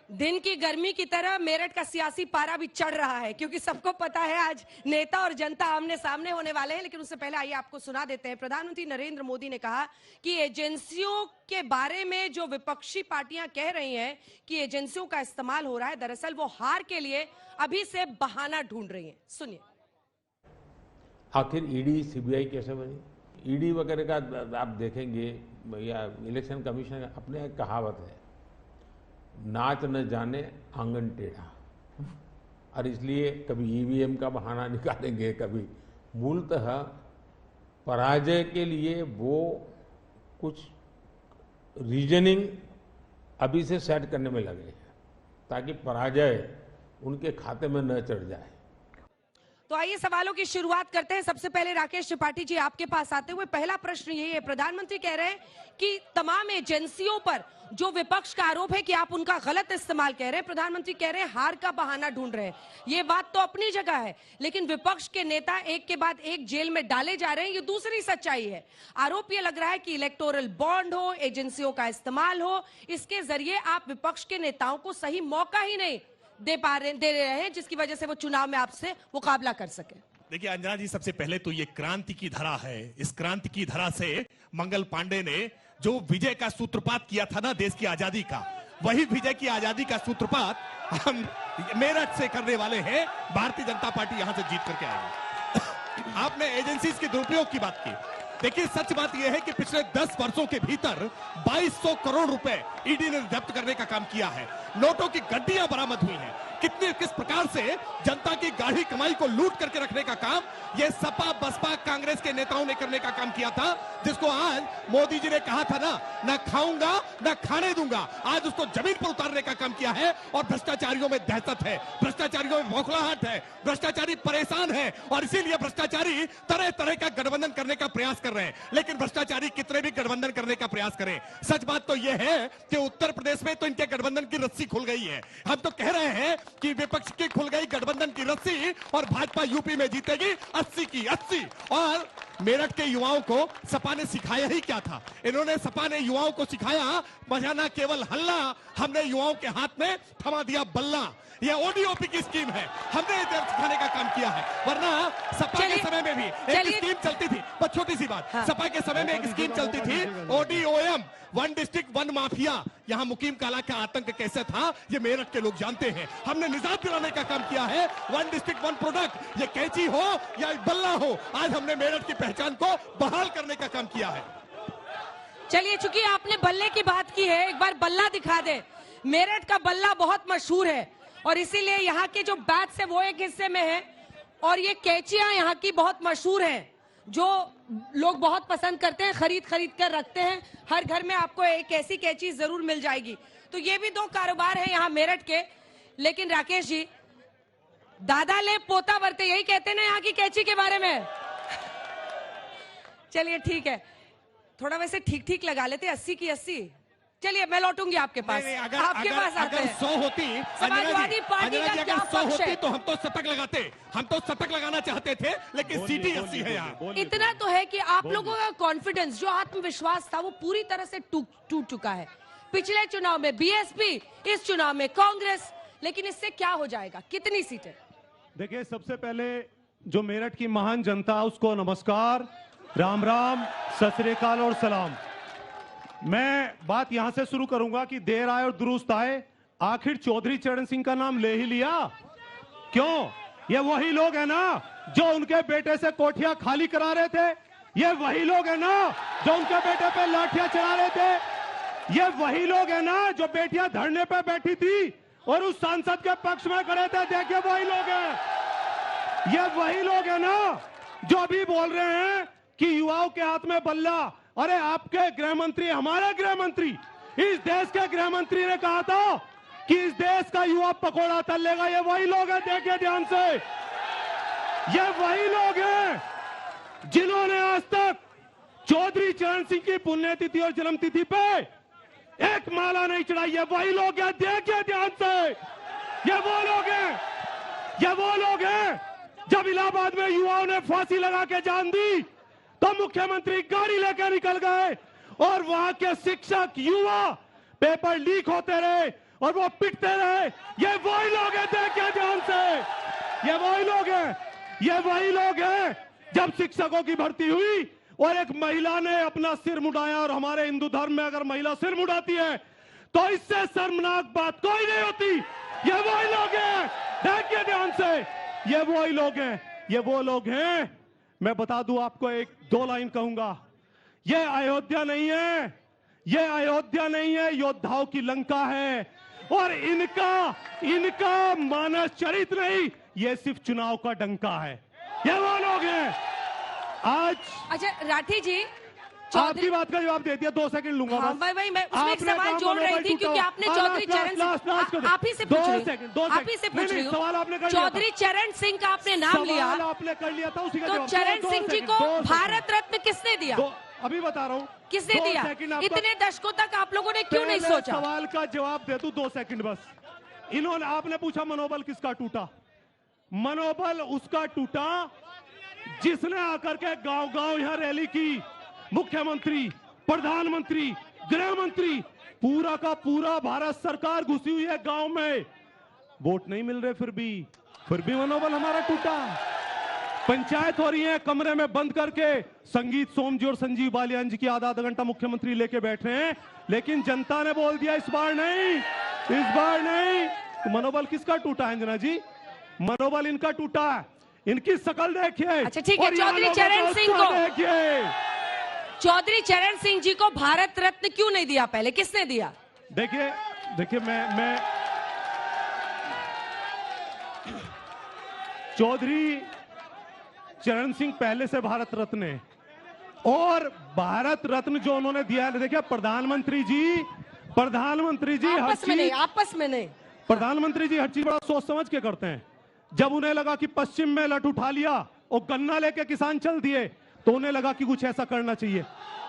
दिन की गर्मी की तरह मेरठ का सियासी पारा भी चढ़ रहा है, क्योंकि सबको पता है आज नेता और जनता आमने सामने होने वाले हैं। लेकिन उससे पहले आइए आपको सुना देते हैं। प्रधानमंत्री नरेंद्र मोदी ने कहा कि एजेंसियों के बारे में जो विपक्षी पार्टियां कह रही हैं कि एजेंसियों का इस्तेमाल हो रहा है, दरअसल वो हार के लिए अभी से बहाना ढूंढ रही हैं। सुनिए। आखिर ईडी सीबीआई कैसे बनी? ईडी वगैरह का आप देखेंगे या इलेक्शन कमीशन का अपने एक कहावत है, नाच न जाने आंगन टेढ़ा, और इसलिए कभी ईवीएम का बहाना निकालेंगे, कभी मूलतः पराजय के लिए वो कुछ रीजनिंग अभी से सेट करने में लगे हैं ताकि पराजय उनके खाते में न चढ़ जाए। तो आइए सवालों की शुरुआत करते हैं। सबसे पहले राकेश त्रिपाठी जी, आपके पास आते हुए पहला प्रश्न यही है। प्रधानमंत्री कह रहे हैं कि तमाम एजेंसियों पर जो विपक्ष का आरोप है कि आप उनका गलत इस्तेमाल कह रहे हैं, प्रधानमंत्री कह रहे हैं हार का बहाना ढूंढ रहे हैं। ये बात तो अपनी जगह है, लेकिन विपक्ष के नेता एक के बाद एक जेल में डाले जा रहे हैं, ये दूसरी सच्चाई है। आरोप ये लग रहा है कि इलेक्टोरल बॉन्ड हो, एजेंसियों का इस्तेमाल हो, इसके जरिए आप विपक्ष के नेताओं को सही मौका ही नहीं दे रहे हैं, जिसकी वजह से वो चुनाव में आपसे मुकाबला कर सके। देखिए अंजना जी, सबसे पहले तो ये क्रांति की धरा है। इस क्रांति की धरा से मंगल पांडे ने जो विजय का सूत्रपात किया था ना देश की आजादी का, वही विजय की आजादी का सूत्रपात हम मेरठ से करने वाले हैं। भारतीय जनता पार्टी यहां से जीत करके आएगी। आपने एजेंसीज के दुरुपयोग की बात की। देखिए सच बात यह है कि पिछले 10 वर्षों के भीतर 2200 करोड़ रुपए ईडी ने जब्त करने का काम किया है। नोटों की गड्डियां बरामद हुई हैं। किस प्रकार से जनता की गाढ़ी कमाई को लूट करके रखने का काम ये सपा बसपा कांग्रेस के नेताओं ने करने का काम किया था, जिसको आज मोदी जी ने कहा था ना खाऊंगा ना खाने दूंगा, आज उसको जमीन पर उतारने का काम किया है। और भ्रष्टाचारियों में दहशत है, भ्रष्टाचारियों में बौखलाहट है, भ्रष्टाचारी परेशान है और इसीलिए भ्रष्टाचारी तरह तरह का गठबंधन करने का प्रयास कर रहे हैं। लेकिन भ्रष्टाचारी कितने भी गठबंधन करने का प्रयास करें, सच बात तो यह है कि उत्तर प्रदेश में तो इनके गठबंधन की रस्सी खुल गई है। हम तो कह रहे हैं कि विपक्ष की खुल गई गठबंधन की रस्सी और भाजपा यूपी में जीतेगी 80 की 80। और मेरठ के युवाओं को सपा ने सिखाया ही क्या था? इन्होंने सपा ने युवाओं को सिखाया बजाना केवल हल्ला, हमने युवाओं के हाथ में थमा दिया बल्ला। ये ओडीओपी की स्कीम है, हमने सिखाने का काम किया है। वरना सपा के समय में भी एक स्कीम चलती थी, बस छोटी सी बात, सपा के समय में एक स्कीम चलती थी ओडीओएम, वन डिस्ट्रिक्ट वन माफिया। यहाँ मुकीम काला का आतंक कैसे था ये मेरठ के लोग जानते हैं। हमने निजात दिलाने का काम किया है, वन डिस्ट्रिक्ट वन प्रोडक्ट, ये कैंची हो या बल्ला हो, आज हमने मेरठ की पहचान को बहाल करने का काम किया है। चलिए, चूंकि आपने बल्ले की बात की है, एक बार बल्ला दिखा दे। मेरठ का बल्ला बहुत मशहूर है और इसीलिए यहाँ के जो बैट्स है वो एक हिस्से में है और ये कैंचियां यहाँ की बहुत मशहूर हैं, जो लोग बहुत पसंद करते हैं, खरीद कर रखते हैं। हर घर में आपको एक ऐसी कैंची जरूर मिल जाएगी। तो ये भी 2 कारोबार है यहाँ मेरठ के। लेकिन राकेश जी, दादा ले पोता वरते, यही कहते हैं ना यहाँ की कैंची के बारे में। चलिए ठीक है, थोड़ा वैसे ठीक लगा लेते, 80 की 80। चलिए मैं लौटूंगी आपके पास। आपके पास आते हैं। 100 होती समाजवादी पार्टी का क्या पक्ष है? तो हम तो शतक लगाते, हम तो शतक लगाना चाहते थे, लेकिन सीटी 80 है यहाँ। इतना तो है कि आप लोगों का कॉन्फिडेंस, जो आत्मविश्वास था, वो पूरी तरह से टूट चुका है। पिछले चुनाव में बीएसपी, इस चुनाव में कांग्रेस, लेकिन इससे क्या हो जाएगा? कितनी सीटें? देखिए, सबसे पहले जो मेरठ की महान जनता, उसको नमस्कार, राम राम, सत श्री अकाल और सलाम। मैं बात यहां से शुरू करूंगा कि देर आए और दुरुस्त आए। आखिर चौधरी चरण सिंह का नाम ले ही लिया क्यों? ये वही लोग हैं ना जो उनके बेटे से कोठियां खाली करा रहे थे। ये वही लोग हैं ना जो उनके बेटे पे लाठियां चला रहे थे। ये वही लोग हैं ना जो बेटियां धरने पे बैठी थी और उस सांसद के पक्ष में खड़े थे। देखिए वही लोग हैं। ये वही लोग हैं ना जो अभी बोल रहे हैं कि युवाओं के हाथ में बल्ला। अरे आपके गृह मंत्री, हमारे गृह मंत्री, इस देश के गृह मंत्री ने कहा था कि इस देश का युवा पकौड़ा तल लेगा। ये वही लोग हैं, देखिए ध्यान से, ये वही लोग हैं जिन्होंने आज तक चौधरी चरण सिंह की पुण्यतिथि और जन्मतिथि पे एक माला नहीं चढ़ाई। ये वही लोग हैं, देखिए ध्यान से, ये वो लोग हैं, ये वो लोग हैं। जब इलाहाबाद में युवाओं ने फांसी लगा के जान दी तो मुख्यमंत्री गाड़ी लेकर निकल गए और वहां के शिक्षक, युवा पेपर लीक होते रहे और वो पिटते रहे। ये वही लोग हैं, देखिए ध्यान से, ये वही लोग हैं, ये वही लोग हैं। जब शिक्षकों की भर्ती हुई और एक महिला ने अपना सिर मुड़ाया, और हमारे हिंदू धर्म में अगर महिला सिर मुड़ाती है तो इससे शर्मनाक बात कोई नहीं होती। ये वही लोग हैं, देखिए ध्यान से, ये वही लोग हैं, ये वो लोग हैं। मैं बता दूं आपको, एक दो लाइन कहूंगा, ये अयोध्या नहीं है, ये अयोध्या नहीं है, योद्धाओं की लंका है। और इनका मानस चरित्र नहीं, ये सिर्फ चुनाव का डंका है। ये वो लोग हैं आज। अच्छा राठी जी, आपकी बात का जवाब दे दिया, 2 सेकंड लूंगा। हाँ, भाई मैं उसमें एक सवाल जोड़ रही थी, क्योंकि आपने चौधरी चरण सिंह, आप ही से पूछ रही हूँ, चौधरी चरण सिंह का आपने नाम लिया, आपने कर लिया था, उसी का तो चरण सिंह जी को भारत रत्न किसने दिया? अभी बता रहा हूँ किसने दिया? इतने दशकों तक आप लोगों ने क्यों नहीं सोचा? सवाल का जवाब दे दूं, 2 सेकंड बस। इन्होंने, आपने पूछा मनोबल किसका टूटा? मनोबल उसका टूटा जिसने आकर के गांव गांव यहां रैली की। मुख्यमंत्री, प्रधानमंत्री, गृह मंत्री, पूरा का पूरा भारत सरकार घुसी हुई है गांव में, वोट नहीं मिल रहे, फिर भी मनोबल हमारा टूटा। पंचायत हो रही है, कमरे में बंद करके संगीत सोम जी और संजीव बालियान जी की आधा घंटा मुख्यमंत्री लेके बैठ रहे हैं, लेकिन जनता ने बोल दिया इस बार नहीं। तो मनोबल किसका टूटा है अंजना जी? मनोबल इनका टूटा है, इनकी शकल देखिए। अच्छा ठीक है, चौधरी चरण सिंह को देखिए, चौधरी चरण सिंह जी को भारत रत्न क्यों नहीं दिया? पहले किसने दिया? देखिए मैं चौधरी चरण सिंह पहले से भारत रत्न है, और भारत रत्न जो उन्होंने दिया है, देखिए प्रधानमंत्री जी आपस में नहीं, प्रधानमंत्री जी हर चीज बड़ा सोच समझ के करते हैं। जब उन्हें लगा कि पश्चिम में लठ उठा लिया और गन्ना लेके किसान चल दिए, तो उन्हें लगा कि कुछ ऐसा करना चाहिए,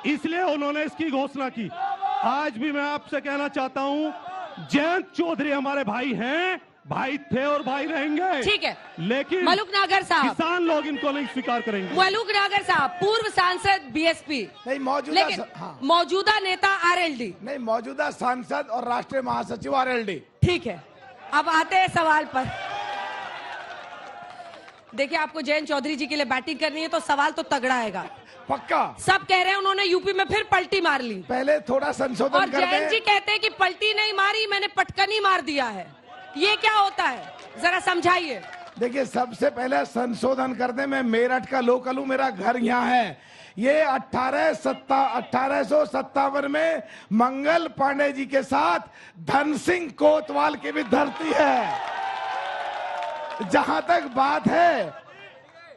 इसलिए उन्होंने इसकी घोषणा की। आज भी मैं आपसे कहना चाहता हूं, जयंत चौधरी हमारे भाई हैं, भाई थे और भाई रहेंगे, ठीक है, लेकिन मलूक नागर साहब, किसान लोग इनको नहीं स्वीकार करेंगे। मलूक नागर साहब पूर्व सांसद बीएसपी नहीं, मौजूदा नेता आरएलडी नहीं, मौजूदा सांसद और राष्ट्रीय महासचिव आरएलडी। ठीक है, अब आते हैं सवाल पर। देखिए, आपको जयंत चौधरी जी के लिए बैटिंग करनी है तो सवाल तो तगड़ा आएगा, पक्का। सब कह रहे हैं उन्होंने यूपी में फिर पलटी मार ली, पहले थोड़ा संशोधन और जयंत जी कहते हैं कि पलटी नहीं मारी, मैंने पटकन ही मार दिया है। ये क्या होता है, जरा समझाइए। देखिए, सबसे पहले संशोधन करने में मेरठ का लोकल हूं, मेरा घर यहाँ है। ये 1857 में मंगल पांडे जी के साथ धन सिंह कोतवाल की भी धरती है। जहां तक बात है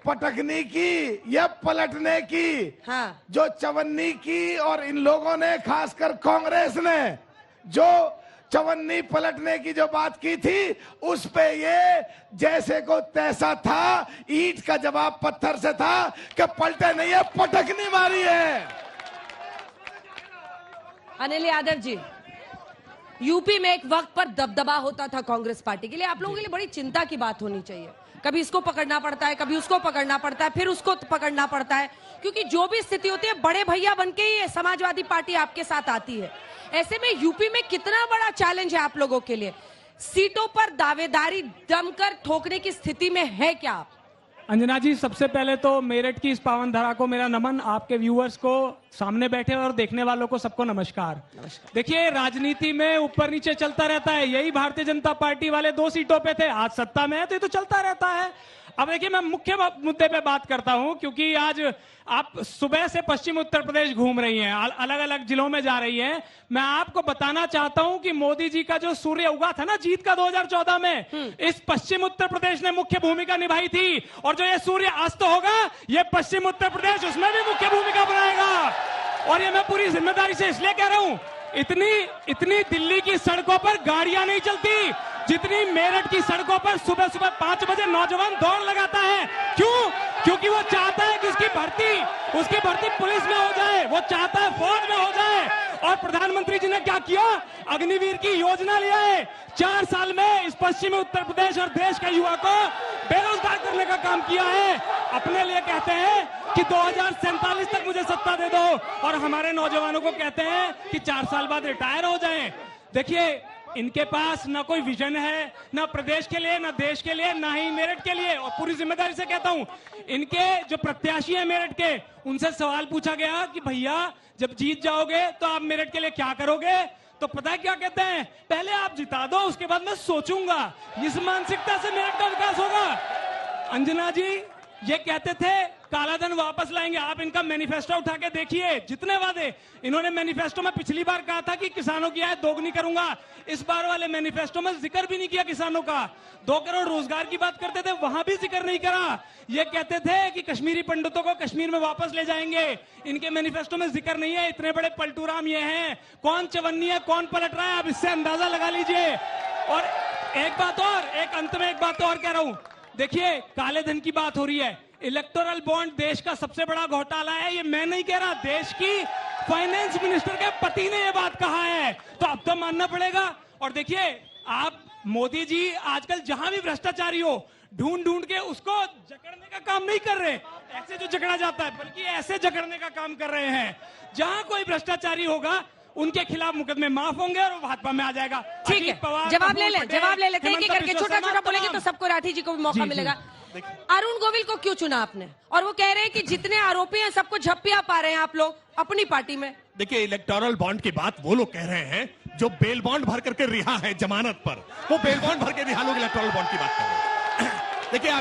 पटकने की या पलटने की, हाँ। जो चवन्नी की, और इन लोगों ने, खासकर कांग्रेस ने जो चवन्नी पलटने की जो बात की थी, उस पे ये जैसे को तैसा था, ईंट का जवाब पत्थर से था कि पलटे नहीं है, पटकनी मारी है। अनिल यादव जी, यूपी में एक वक्त पर दबदबा होता था कांग्रेस पार्टी के लिए, आप लोगों के लिए बड़ी चिंता की बात होनी चाहिए। कभी इसको पकड़ना पड़ता है, कभी उसको पकड़ना पड़ता है, फिर उसको पकड़ना पड़ता है, क्योंकि जो भी स्थिति होती है बड़े भैया बनके ही समाजवादी पार्टी आपके साथ आती है। ऐसे में यूपी में कितना बड़ा चैलेंज है आप लोगों के लिए? सीटों पर दावेदारी दमकर ठोकने की स्थिति में है क्या आप? अंजना जी, सबसे पहले तो मेरठ की इस पावन धरा को मेरा नमन, आपके व्यूअर्स को, सामने बैठे और देखने वालों को सबको नमस्कार। देखिए, राजनीति में ऊपर नीचे चलता रहता है, यही भारतीय जनता पार्टी वाले 2 सीटों पे थे, आज सत्ता में है तो ये तो चलता रहता है। अब देखिए, मैं मुख्य मुद्दे पे बात करता हूं, क्योंकि आज आप सुबह से पश्चिम उत्तर प्रदेश घूम रही हैं, अलग अलग जिलों में जा रही हैं। मैं आपको बताना चाहता हूं कि मोदी जी का जो सूर्य उगा था ना जीत का 2014 में, इस पश्चिम उत्तर प्रदेश ने मुख्य भूमिका निभाई थी, और जो ये सूर्य अस्त होगा, ये पश्चिम उत्तर प्रदेश उसमें भी मुख्य भूमिका बनाएगा। और ये मैं पूरी जिम्मेदारी से इसलिए कह रहा हूं, इतनी दिल्ली की सड़कों पर गाड़ियां नहीं चलती जितनी मेरठ की सड़कों पर सुबह सुबह 5 बजे नौजवान दौड़ लगाता है। क्यों? क्योंकि वो चाहता है कि उसकी भर्ती पुलिस में हो जाए, वो चाहता है फौज में हो जाए। और प्रधानमंत्री जी ने क्या किया? अग्निवीर की योजना लिया है। 4 साल में इस पश्चिमी उत्तर प्रदेश और देश के युवा को बेरोजगार करने का काम किया है। अपने लिए कहते हैं कि 2047 तक मुझे सत्ता दे दो, और हमारे नौजवानों को कहते हैं कि 4 साल बाद रिटायर हो जाएं। देखिए, इनके पास ना कोई विजन है, ना प्रदेश के लिए, ना देश के लिए, ना ही मेरठ के लिए। और पूरी जिम्मेदारी से कहता हूं, इनके जो प्रत्याशी हैं मेरठ के, उनसे सवाल पूछा गया कि भैया जब जीत जाओगे तो आप मेरठ के लिए क्या करोगे? तो पता है क्या कहते हैं? पहले आप जिता दो, उसके बाद मैं सोचूंगा। इस मानसिकता से मेरठ का विकास होगा। अंजना जी ये कहते थे काला धन वापस लाएंगे। आप इनका मैनिफेस्टो उठा के देखिए, जितने वादे इन्होंने मैनिफेस्टो में पिछली बार कहा था कि किसानों की आय दोगुनी करूंगा, इस बार वाले मैनिफेस्टो में जिक्र भी नहीं किया किसानों का। 2 करोड़ रोजगार की बात करते थे, वहां भी जिक्र नहीं करा। ये कहते थे कि कश्मीरी पंडितों को कश्मीर में वापस ले जाएंगे, इनके मैनिफेस्टो में जिक्र नहीं है। इतने बड़े पलटूराम ये हैं, कौन चवन्नी है, कौन पलट रहा है, आप इससे अंदाजा लगा लीजिए। और एक बात और, एक अंत में एक बात और कह रहा हूं, देखिए काले धन की बात हो रही है। इलेक्टोरल बॉन्ड देश का सबसे बड़ा घोटाला है, ये मैं नहीं कह रहा, देश की फाइनेंस मिनिस्टर के पति ने ये बात कहा है, तो अब तो मानना पड़ेगा। और देखिए आप मोदी जी आजकल जहां भी भ्रष्टाचारी हो, ढूंढ ढूंढ के उसको जकड़ने का काम नहीं कर रहे, ऐसे जो जकड़ा जाता है, बल्कि ऐसे जकड़ने का काम कर रहे हैं। जहां कोई भ्रष्टाचारी होगा उनके खिलाफ मुकदमे माफ होंगे और वो भाजपा में आ जाएगा। ठीक है, जवाब ले लेते हैं कि करके छोटा छोटा बोलेंगे तो सबको राठी जी को भी मौका मिलेगा। अरुण गोविल को क्यों चुना आपने? और वो कह रहे हैं कि जितने आरोपी हैं सबको झप्पिया पा रहे हैं आप लोग अपनी पार्टी में। देखिए इलेक्टोरल बॉन्ड की बात वो लोग कह रहे हैं जो बेल बॉन्ड भर करके रिहा है जमानत पर, वो बेल बॉन्ड भर के रिहा लोग इलेक्टोरल बॉन्ड की बात कर रहे हैं। देखिए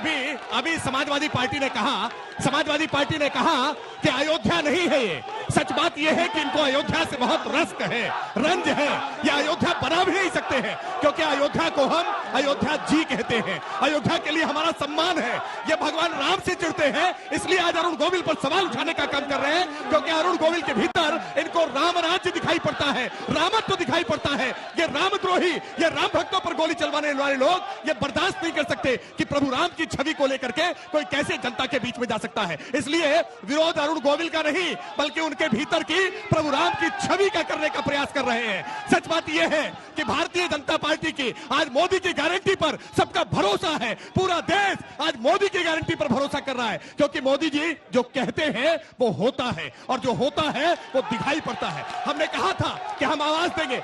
अभी समाजवादी पार्टी ने कहा कि अयोध्या नहीं है ये। सच बात यह है कि इनको अयोध्या से बहुत रंज है। ये अयोध्या बना भी नहीं सकते हैं, क्योंकि अयोध्या को हम अयोध्या जी कहते हैं। अयोध्या के लिए हमारा सम्मान है। ये भगवान राम से चिढ़ते हैं, इसलिए आज अरुण गोविल पर सवाल उठाने का काम कर रहे हैं, क्योंकि अरुण गोविल के भीतर इनको राम राज्य दिखाई पड़ता है, रामत्व दिखाई पड़ता है। ये रामद्रोही, ये राम भक्तों पर गोली चलवाने वाले लोग ये बर्दाश्त नहीं कर सकते कि प्रभु राम की छवि को लेकर के कोई कैसे जनता के बीच में जा सकता है। इसलिए विरोध अरुण गोविल का नहीं, बल्कि उनके भीतर की प्रभु राम की छवि का करने का प्रयास कर रहे हैं। सच बात यह है कि भारतीय जनता पार्टी की आज मोदी की गारंटी पर सबका भरोसा है। पूरा देश आज मोदी की गारंटी पर भरोसा कर रहा है, क्योंकि मोदी जी जो कहते हैं वो होता है, और जो होता है वो दिखाई पड़ता है। हमने कहा था कि हम आवाज देंगे।